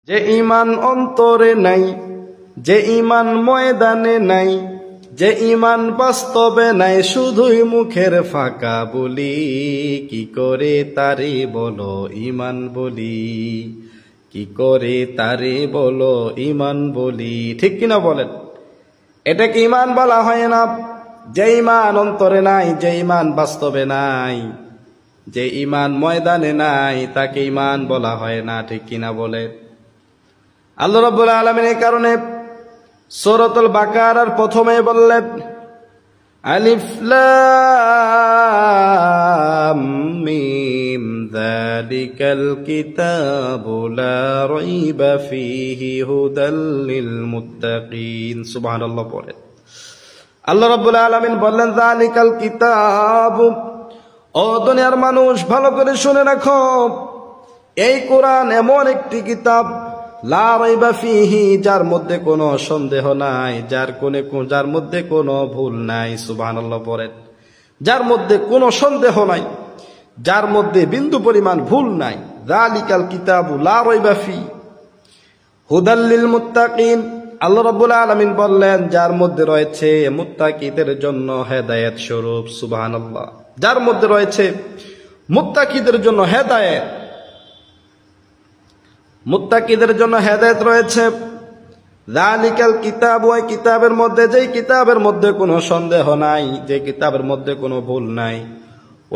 যে ঈমান অন্তরে নাই, যে ঈমান ময়দানে নাই, যে ঈমান বাস্তবে নাই, শুধুই মুখের ফাঁকা বলি। কি করে তারে বলো ঈমান বলি, কি করে তারে বলো ঈমান বলি। ঠিক কিনা বলেন? এটাকে ঈমান বলা হয় না। যে ঈমান অন্তরে নাই, যে ঈমান বাস্তবে নাই, যে ঈমান ময়দানে নাই, তাকে ঈমান বলা হয় না। ঠিক কিনা বলেন? আল্লাহ রাব্বুল আলামিন এই কারণে সূরাতুল বাকারার প্রথমে বললেন আলিফ লাম মিম যালিকাল কিতাবু লা রাইবা ফীহি হুদাল লিল মুত্তাকিন। সুবহানাল্লাহ পড়েন। আল্লাহ রাব্বুল আলামিন বললেন যালিকাল কিতাবু, ও দুনিয়ার মানুষ ভালো করে শুনে রাখো, এই কোরআন এমন একটি কিতাব, লা রাইবা ফীহি, যার মধ্যে কোনো সন্দেহ নাই, যার মধ্যে কোনো ভুল নাই। সুবহানাল্লাহ পড়েন। যার মধ্যে কোনো সন্দেহ নাই, যার মধ্যে বিন্দু পরিমাণ ভুল নাই। যালিকাল কিতাবু লা রাইবা ফীহি হুদাল লিল মুত্তাকিন। আল্লাহ রাব্বুল আলামিন বললেন যার মধ্যে রয়েছে মুত্তাকিদের জন্য হেদায়েত স্বরূপ। সুবহানাল্লাহ। যার মধ্যে রয়েছে মুত্তাকিদের জন্য হেদায়েত, মুত্তাকিদের জন্য হেদায়েত রয়েছে। যালিকাল কিতাব, ওই কিতাবের মধ্যে, যেই কিতাবের মধ্যে কোনো সন্দেহ নাই, যে কিতাবের মধ্যে কোনো ভুল নাই,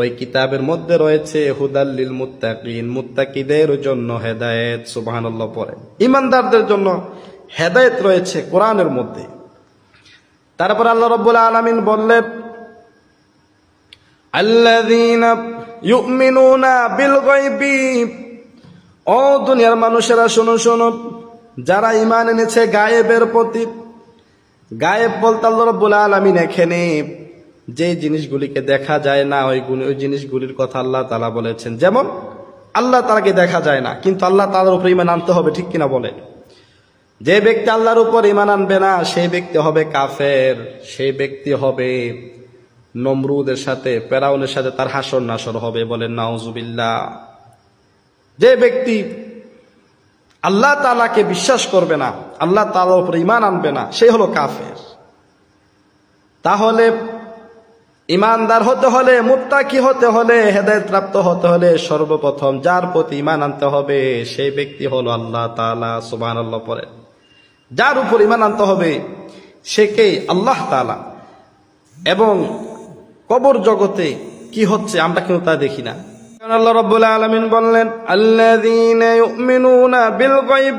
ওই কিতাবের মধ্যে রয়েছে হুদাল লিল মুত্তাকিন, মুত্তাকিদের জন্য হেদায়েত। সুবহানাল্লাহ পড়ে। ঈমানদারদের জন্য হেদায়েত রয়েছে কোরআনের মধ্যে। তারপর আল্লাহ রাব্বুল আলামিন বললেন আল্লাযীনা ইউমিনুনা বিল গায়বি, ও দুনিয়ার মানুষেরা শোনো শোনো, যারা ঈমান এনেছে গায়েবের প্রতি। গায়েব বলতে আল্লাহ রাব্বুল আলামিন এখানে যে জিনিসগুলিকে দেখা যায় না, ওই জিনিসগুলির কথা আল্লাহ তাআলা বলেছেন। যেমন আল্লাহ তাআলাকে দেখা যায় না, কিন্তু আল্লাহ তাআলার উপর ঈমান আনতে হবে। ঠিক কিনা বলে? যে ব্যক্তি আল্লাহর উপর ঈমান আনবে না, সেই ব্যক্তি হবে কাফের, সেই ব্যক্তি হবে নমরুদের সাথে, ফেরাউনের সাথে তার হাসর নাসর হবে। বলেন নাউজুবিল্লাহ। যে ব্যক্তি আল্লাহ তাআলাকে বিশ্বাস করবে না, আল্লাহ তাআলার উপর ঈমান আনবে না, সে হলো কাফের। তাহলে ঈমানদার হতে হলে, মুত্তাকি হতে হলে, হেদায়েত প্রাপ্ত হতে হলে সর্বপ্রথম যার প্রতি ঈমান আনতে হবে সেই ব্যক্তি হলো আল্লাহ তাআলা। সুবহানাল্লাহ পড়ে। যার উপর ঈমান আনতে হবে সে কে? আল্লাহ তাআলা। এবং কবর জগতে কি হচ্ছে আমরা কিন্তু তা দেখি না। আল্লাহ রাব্বুল আলামিন বললেন আল্লাযীনা ইউমিনুনা বিল গায়বি।